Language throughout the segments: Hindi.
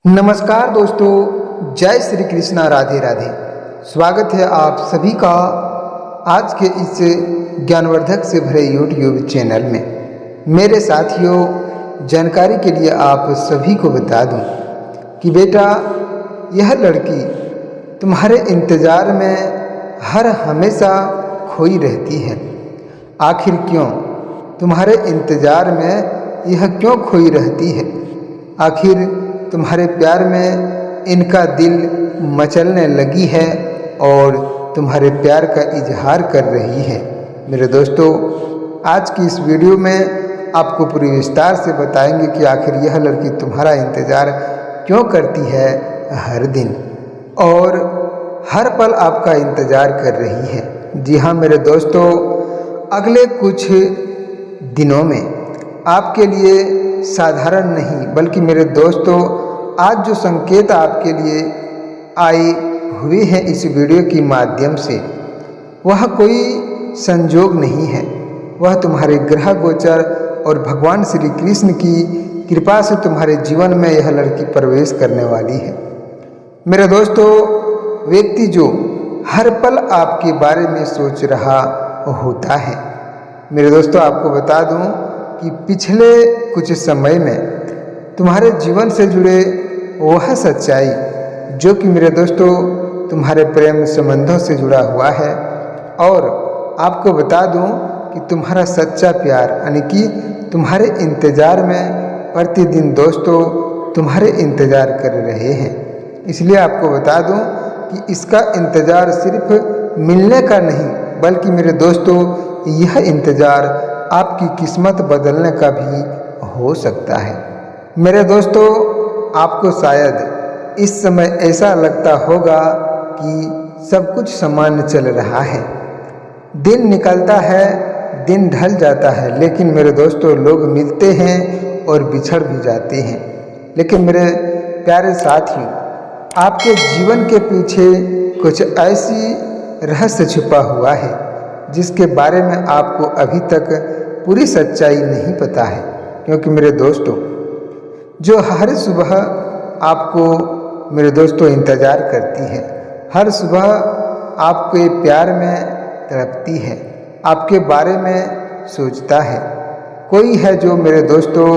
नमस्कार दोस्तों, जय श्री कृष्णा, राधे राधे। स्वागत है आप सभी का आज के इस ज्ञानवर्धक से भरे यूट्यूब चैनल में। मेरे साथियों, जानकारी के लिए आप सभी को बता दूं कि बेटा, यह लड़की तुम्हारे इंतज़ार में हर हमेशा खोई रहती है। आखिर क्यों? तुम्हारे इंतज़ार में यह क्यों खोई रहती है? आखिर तुम्हारे प्यार में इनका दिल मचलने लगी है और तुम्हारे प्यार का इजहार कर रही है। मेरे दोस्तों, आज की इस वीडियो में आपको पूरी विस्तार से बताएंगे कि आखिर यह लड़की तुम्हारा इंतज़ार क्यों करती है हर दिन और हर पल आपका इंतज़ार कर रही है। जी हाँ मेरे दोस्तों, अगले कुछ दिनों में आपके लिए साधारण नहीं बल्कि मेरे दोस्तों, आज जो संकेत आपके लिए आए हुए हैं इस वीडियो के माध्यम से, वह कोई संजोग नहीं है। वह तुम्हारे ग्रह गोचर और भगवान श्री कृष्ण की कृपा से तुम्हारे जीवन में यह लड़की प्रवेश करने वाली है। मेरे दोस्तों, व्यक्ति जो हर पल आपके बारे में सोच रहा होता है। मेरे दोस्तों, आपको बता दूं कि पिछले कुछ समय में तुम्हारे जीवन से जुड़े वह सच्चाई जो कि मेरे दोस्तों तुम्हारे प्रेम संबंधों से जुड़ा हुआ है, और आपको बता दूं कि तुम्हारा सच्चा प्यार यानी कि तुम्हारे इंतज़ार में प्रतिदिन दोस्तों तुम्हारे इंतज़ार कर रहे हैं। इसलिए आपको बता दूं कि इसका इंतज़ार सिर्फ मिलने का नहीं बल्कि मेरे दोस्तों यह इंतज़ार आपकी किस्मत बदलने का भी हो सकता है। मेरे दोस्तों, आपको शायद इस समय ऐसा लगता होगा कि सब कुछ सामान्य चल रहा है, दिन निकलता है, दिन ढल जाता है, लेकिन मेरे दोस्तों लोग मिलते हैं और बिछड़ भी जाते हैं। लेकिन मेरे प्यारे साथियों, आपके जीवन के पीछे कुछ ऐसी रहस्य छुपा हुआ है जिसके बारे में आपको अभी तक पूरी सच्चाई नहीं पता है। क्योंकि मेरे दोस्तों, जो हर सुबह आपको मेरे दोस्तों इंतज़ार करती है, हर सुबह आपके प्यार में तड़पती है, आपके बारे में सोचता है, कोई है जो मेरे दोस्तों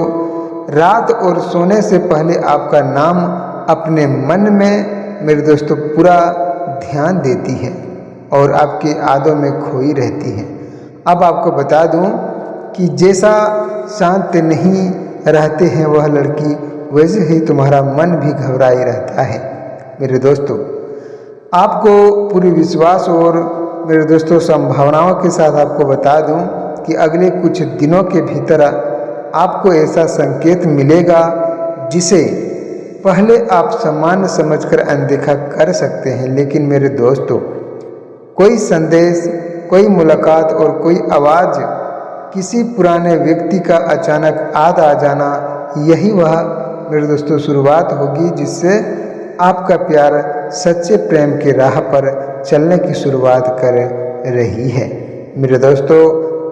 रात और सोने से पहले आपका नाम अपने मन में मेरे दोस्तों पूरा ध्यान देती है और आपके यादों में खोई रहती है। अब आपको बता दूं कि जैसा शांत नहीं रहते हैं वह लड़की, वैसे ही तुम्हारा मन भी घबराए रहता है। मेरे दोस्तों, आपको पूरी विश्वास और मेरे दोस्तों संभावनाओं के साथ आपको बता दूं कि अगले कुछ दिनों के भीतर आपको ऐसा संकेत मिलेगा जिसे पहले आप सामान्य समझकर अनदेखा कर सकते हैं। लेकिन मेरे दोस्तों, कोई संदेश, कोई मुलाकात और कोई आवाज़, किसी पुराने व्यक्ति का अचानक आ जाना, यही वह मेरे दोस्तों शुरुआत होगी जिससे आपका प्यार सच्चे प्रेम के राह पर चलने की शुरुआत कर रही है। मेरे दोस्तों,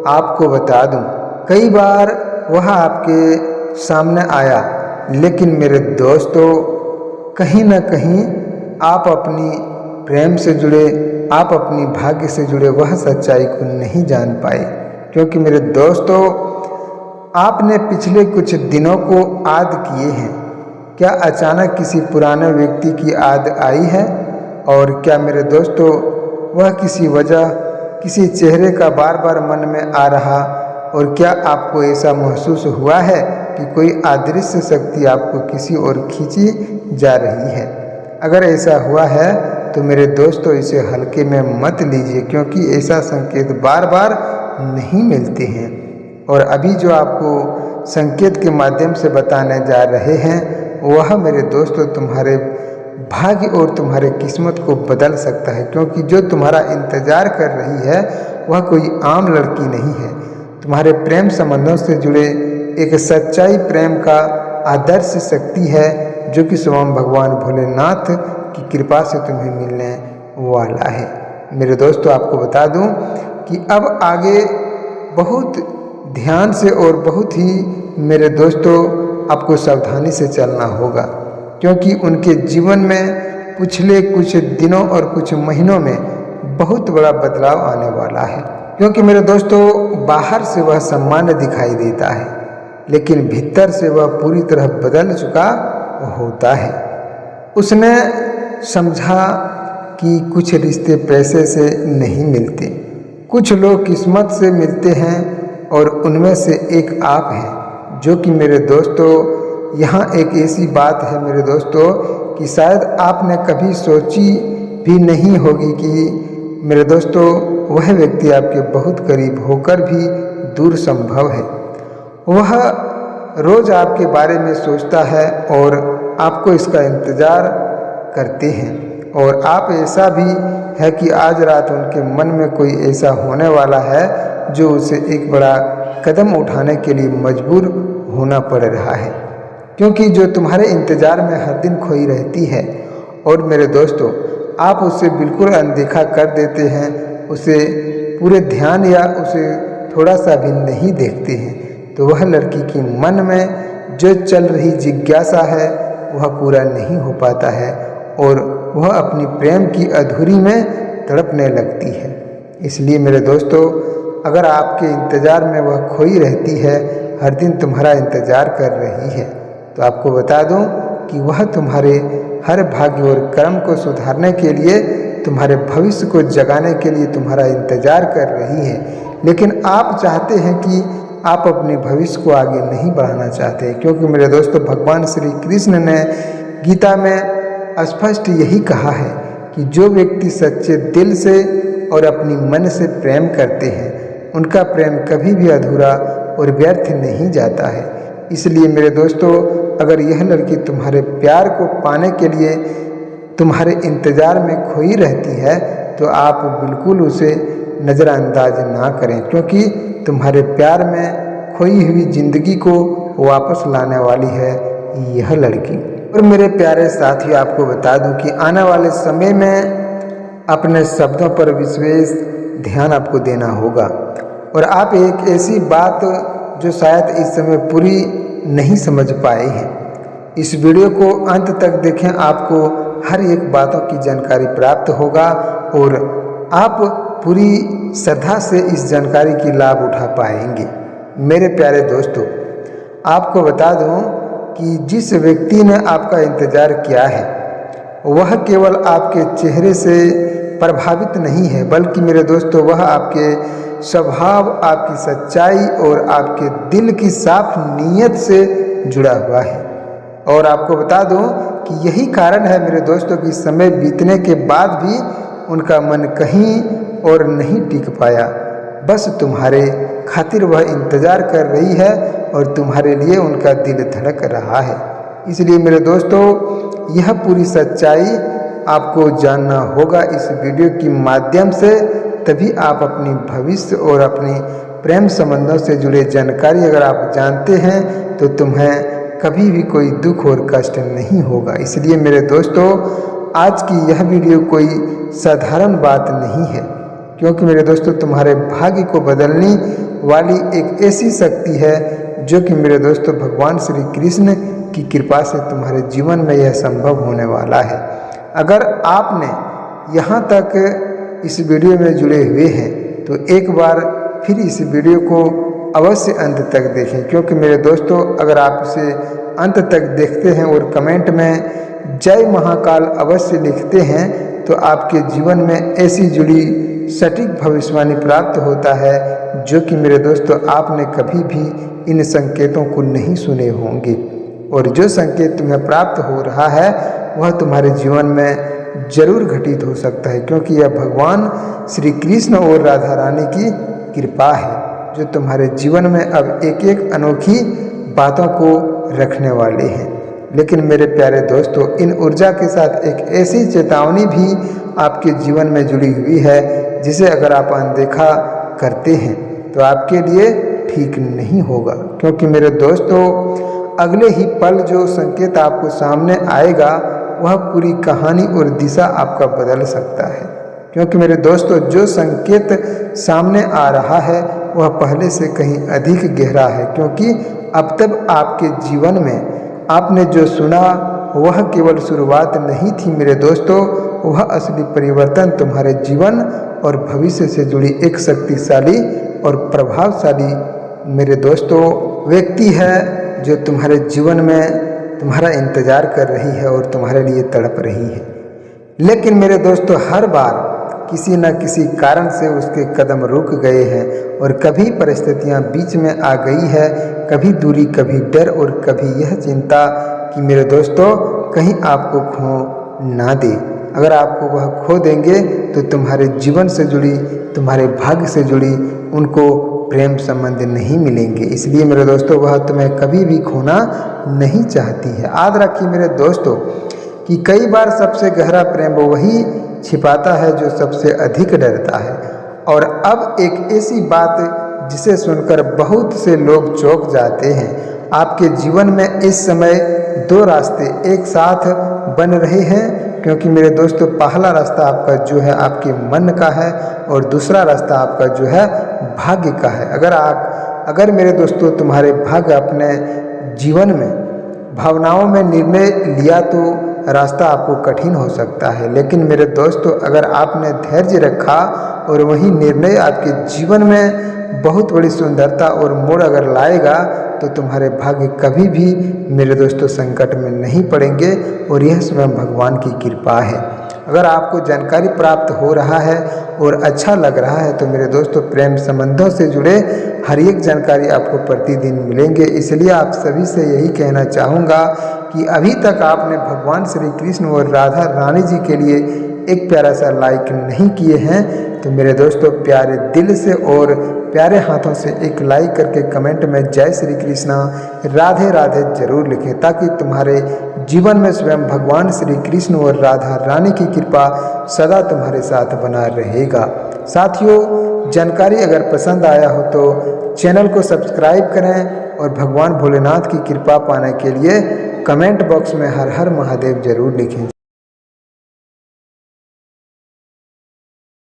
आपको बता दूं, कई बार वह आपके सामने आया, लेकिन मेरे दोस्तों कहीं ना कहीं आप अपनी प्रेम से जुड़े, आप अपनी भाग्य से जुड़े वह सच्चाई को नहीं जान पाए। क्योंकि मेरे दोस्तों, आपने पिछले कुछ दिनों को याद किए हैं। क्या अचानक किसी पुराने व्यक्ति की याद आई है? और क्या मेरे दोस्तों वह किसी वजह, किसी चेहरे का बार बार मन में आ रहा? और क्या आपको ऐसा महसूस हुआ है कि कोई अदृश्य शक्ति आपको किसी ओर खींची जा रही है? अगर ऐसा हुआ है तो मेरे दोस्तों इसे हल्के में मत लीजिए, क्योंकि ऐसा संकेत बार बार नहीं मिलते हैं। और अभी जो आपको संकेत के माध्यम से बताने जा रहे हैं वह मेरे दोस्तों तुम्हारे भाग्य और तुम्हारे किस्मत को बदल सकता है। क्योंकि जो तुम्हारा इंतज़ार कर रही है वह कोई आम लड़की नहीं है, तुम्हारे प्रेम संबंधों से जुड़े एक सच्चाई प्रेम का आदर्श शक्ति है जो कि स्वयं भगवान भोलेनाथ की कृपा से तुम्हें मिलने वाला है। मेरे दोस्तों, आपको बता दूं कि अब आगे बहुत ध्यान से और बहुत ही मेरे दोस्तों आपको सावधानी से चलना होगा। क्योंकि उनके जीवन में पिछले कुछ दिनों और कुछ महीनों में बहुत बड़ा बदलाव आने वाला है। क्योंकि मेरे दोस्तों, बाहर से वह सामान्य दिखाई देता है, लेकिन भीतर से वह पूरी तरह बदल चुका होता है। उसने समझा कि कुछ रिश्ते पैसे से नहीं मिलते, कुछ लोग किस्मत से मिलते हैं, और उनमें से एक आप हैं। जो कि मेरे दोस्तों, यहाँ एक ऐसी बात है मेरे दोस्तों कि शायद आपने कभी सोची भी नहीं होगी कि मेरे दोस्तों, वह व्यक्ति आपके बहुत करीब होकर भी दूर संभव है। वह रोज़ आपके बारे में सोचता है और आपको इसका इंतज़ार करते हैं, और आप ऐसा भी है कि आज रात उनके मन में कोई ऐसा होने वाला है जो उसे एक बड़ा कदम उठाने के लिए मजबूर होना पड़ रहा है, क्योंकि जो तुम्हारे इंतज़ार में हर दिन खोई रहती है। और मेरे दोस्तों, आप उसे बिल्कुल अनदेखा कर देते हैं, उसे पूरे ध्यान या उसे थोड़ा सा भी नहीं देखते हैं, तो वह लड़की के मन में जो चल रही जिज्ञासा है वह पूरा नहीं हो पाता है, और वह अपनी प्रेम की अधूरी में तड़पने लगती है। इसलिए मेरे दोस्तों, अगर आपके इंतज़ार में वह खोई रहती है, हर दिन तुम्हारा इंतज़ार कर रही है, तो आपको बता दूं कि वह तुम्हारे हर भाग्य और कर्म को सुधारने के लिए, तुम्हारे भविष्य को जगाने के लिए तुम्हारा इंतज़ार कर रही है। लेकिन आप चाहते हैं कि आप अपने भविष्य को आगे नहीं बढ़ाना चाहते, क्योंकि मेरे दोस्तों, भगवान श्री कृष्ण ने गीता में स्पष्ट यही कहा है कि जो व्यक्ति सच्चे दिल से और अपनी मन से प्रेम करते हैं, उनका प्रेम कभी भी अधूरा और व्यर्थ नहीं जाता है। इसलिए मेरे दोस्तों, अगर यह लड़की तुम्हारे प्यार को पाने के लिए तुम्हारे इंतज़ार में खोई रहती है, तो आप बिल्कुल उसे नज़रअंदाज ना करें, क्योंकि तुम्हारे प्यार में खोई हुई जिंदगी को वापस लाने वाली है यह लड़की। और मेरे प्यारे साथियों, आपको बता दूं कि आने वाले समय में अपने शब्दों पर विशेष ध्यान आपको देना होगा, और आप एक ऐसी बात जो शायद इस समय पूरी नहीं समझ पाए हैं, इस वीडियो को अंत तक देखें। आपको हर एक बातों की जानकारी प्राप्त होगा, और आप पूरी श्रद्धा से इस जानकारी की लाभ उठा पाएंगे। मेरे प्यारे दोस्तों, आपको बता दूं कि जिस व्यक्ति ने आपका इंतज़ार किया है, वह केवल आपके चेहरे से प्रभावित नहीं है, बल्कि मेरे दोस्तों, वह आपके स्वभाव, आपकी सच्चाई और आपके दिल की साफ नीयत से जुड़ा हुआ है। और आपको बता दूं कि यही कारण है मेरे दोस्तों कि समय बीतने के बाद भी उनका मन कहीं और नहीं टिक पाया। बस तुम्हारे खातिर वह इंतज़ार कर रही है, और तुम्हारे लिए उनका दिल धड़क रहा है। इसलिए मेरे दोस्तों, यह पूरी सच्चाई आपको जानना होगा इस वीडियो के माध्यम से, तभी आप अपनी भविष्य और अपनी प्रेम संबंधों से जुड़े जानकारी अगर आप जानते हैं, तो तुम्हें कभी भी कोई दुख और कष्ट नहीं होगा। इसलिए मेरे दोस्तों, आज की यह वीडियो कोई साधारण बात नहीं है, क्योंकि मेरे दोस्तों, तुम्हारे भाग्य को बदलने वाली एक ऐसी शक्ति है जो कि मेरे दोस्तों, भगवान श्री कृष्ण की कृपा से तुम्हारे जीवन में यह संभव होने वाला है। अगर आपने यहाँ तक इस वीडियो में जुड़े हुए हैं, तो एक बार फिर इस वीडियो को अवश्य अंत तक देखें, क्योंकि मेरे दोस्तों, अगर आप इसे अंत तक देखते हैं और कमेंट में जय महाकाल अवश्य लिखते हैं, तो आपके जीवन में ऐसी जुड़ी सटीक भविष्यवाणी प्राप्त होता है जो कि मेरे दोस्तों, आपने कभी भी इन संकेतों को नहीं सुने होंगे। और जो संकेत तुम्हें प्राप्त हो रहा है, वह तुम्हारे जीवन में जरूर घटित हो सकता है, क्योंकि यह भगवान श्री कृष्ण और राधा रानी की कृपा है, जो तुम्हारे जीवन में अब एक एक अनोखी बातों को रखने वाले हैं। लेकिन मेरे प्यारे दोस्तों, इन ऊर्जा के साथ एक ऐसी चेतावनी भी आपके जीवन में जुड़ी हुई है, जिसे अगर आप अनदेखा करते हैं तो आपके लिए ठीक नहीं होगा। क्योंकि मेरे दोस्तों, अगले ही पल जो संकेत आपको सामने आएगा, वह पूरी कहानी और दिशा आपका बदल सकता है। क्योंकि मेरे दोस्तों, जो संकेत सामने आ रहा है वह पहले से कहीं अधिक गहरा है, क्योंकि अब तक आपके जीवन में आपने जो सुना वह केवल शुरुआत नहीं थी मेरे दोस्तों, वह असली परिवर्तन तुम्हारे जीवन और भविष्य से जुड़ी एक शक्तिशाली और प्रभावशाली मेरे दोस्तों व्यक्ति है, जो तुम्हारे जीवन में तुम्हारा इंतज़ार कर रही है और तुम्हारे लिए तड़प रही है। लेकिन मेरे दोस्तों, हर बार किसी न किसी कारण से उसके कदम रुक गए हैं और कभी परिस्थितियां बीच में आ गई है, कभी दूरी, कभी डर और कभी यह चिंता कि मेरे दोस्तों कहीं आपको खो ना दे। अगर आपको वह खो देंगे तो तुम्हारे जीवन से जुड़ी, तुम्हारे भाग्य से जुड़ी उनको प्रेम संबंध नहीं मिलेंगे। इसलिए मेरे दोस्तों, वह तुम्हें कभी भी खोना नहीं चाहती है। याद रखिए मेरे दोस्तों कि कई बार सबसे गहरा प्रेम वही छिपाता है जो सबसे अधिक डरता है। और अब एक ऐसी बात जिसे सुनकर बहुत से लोग चौंक जाते हैं। आपके जीवन में इस समय दो रास्ते एक साथ बन रहे हैं, क्योंकि मेरे दोस्तों पहला रास्ता आपका जो है आपके मन का है और दूसरा रास्ता आपका जो है भाग्य का है। अगर मेरे दोस्तों तुम्हारे भाग्य अपने जीवन में भावनाओं में निर्णय लिया तो रास्ता आपको कठिन हो सकता है, लेकिन मेरे दोस्तों अगर आपने धैर्य रखा और वही निर्णय आपके जीवन में बहुत बड़ी सुंदरता और मोड़ अगर लाएगा तो तुम्हारे भाग्य कभी भी मेरे दोस्तों संकट में नहीं पड़ेंगे और यह स्वयं भगवान की कृपा है। अगर आपको जानकारी प्राप्त हो रहा है और अच्छा लग रहा है तो मेरे दोस्तों प्रेम संबंधों से जुड़े हर एक जानकारी आपको प्रतिदिन मिलेंगे। इसलिए आप सभी से यही कहना चाहूँगा कि अभी तक आपने भगवान श्री कृष्ण और राधा रानी जी के लिए एक प्यारा सा लाइक नहीं किए हैं तो मेरे दोस्तों प्यारे दिल से और प्यारे हाथों से एक लाइक करके कमेंट में जय श्री कृष्णा राधे राधे जरूर लिखें, ताकि तुम्हारे जीवन में स्वयं भगवान श्री कृष्ण और राधा रानी की कृपा सदा तुम्हारे साथ बना रहेगा। साथियों, जानकारी अगर पसंद आया हो तो चैनल को सब्सक्राइब करें और भगवान भोलेनाथ की कृपा पाने के लिए कमेंट बॉक्स में हर हर महादेव जरूर लिखें।